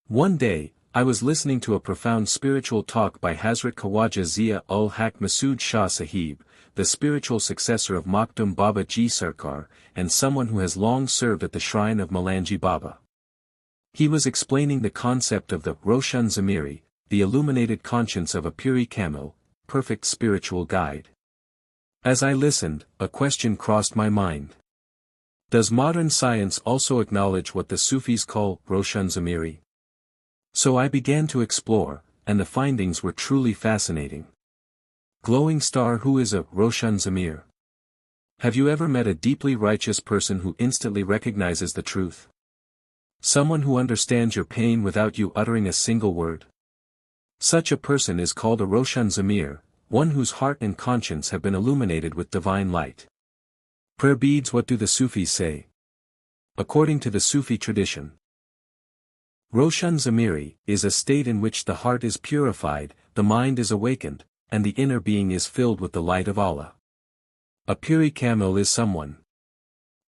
One day, I was listening to a profound spiritual talk by Hazrat Khawaja Zia Haq Masood Shah Sahib, the spiritual successor of Makhdoom Baba Ji Sarkar, and someone who has long served at the shrine of Malangi Baba. He was explaining the concept of the Roshan Zamiri, the illuminated conscience of a Pir-e-Kamil, perfect spiritual guide. As I listened, a question crossed my mind. Does modern science also acknowledge what the Sufis call Roshan Zamiri? So I began to explore, and the findings were truly fascinating. Glowing star. Who is a Roshan Zameer? Have you ever met a deeply righteous person who instantly recognizes the truth? Someone who understands your pain without you uttering a single word? Such a person is called a Roshan Zameer, one whose heart and conscience have been illuminated with divine light. Prayer beads. What do the Sufis say? According to the Sufi tradition, Roshan Zamiri is a state in which the heart is purified, the mind is awakened, and the inner being is filled with the light of Allah. A Pir-e-Kamil is someone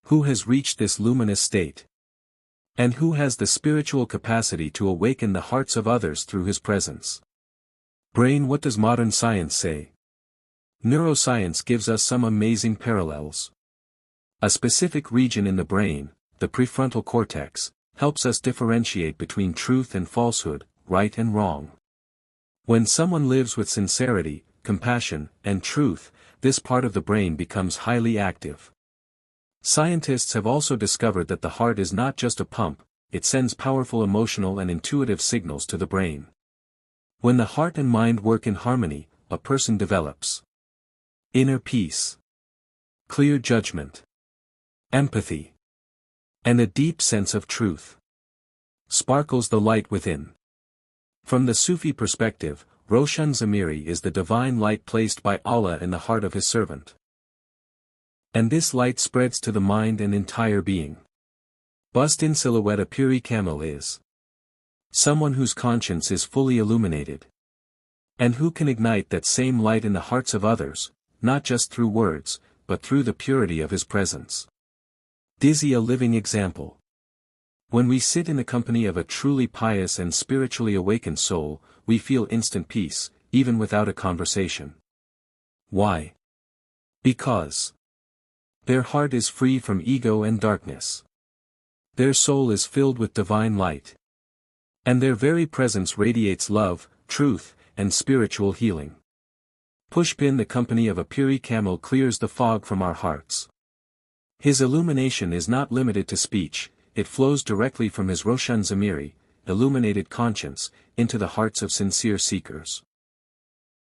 who has reached this luminous state, and who has the spiritual capacity to awaken the hearts of others through his presence. Brain. What does modern science say? Neuroscience gives us some amazing parallels. A specific region in the brain, the prefrontal cortex, helps us differentiate between truth and falsehood, right and wrong. When someone lives with sincerity, compassion, and truth, this part of the brain becomes highly active. Scientists have also discovered that the heart is not just a pump, it sends powerful emotional and intuitive signals to the brain. When the heart and mind work in harmony, a person develops inner peace, clear judgment, empathy, and a deep sense of truth. Sparkles the light within. From the Sufi perspective, Roshan Zamiri is the divine light placed by Allah in the heart of his servant. And this light spreads to the mind and entire being. Bust in silhouette. A Pir-e-Kamil is someone whose conscience is fully illuminated, and who can ignite that same light in the hearts of others, not just through words, but through the purity of his presence. Dizzy. A living example. When we sit in the company of a truly pious and spiritually awakened soul, we feel instant peace, even without a conversation. Why? Because their heart is free from ego and darkness. Their soul is filled with divine light. And their very presence radiates love, truth, and spiritual healing. Pushpin. The company of a Pir-e-Kamil clears the fog from our hearts. His illumination is not limited to speech, it flows directly from his Roshan Zamiri, illuminated conscience, into the hearts of sincere seekers.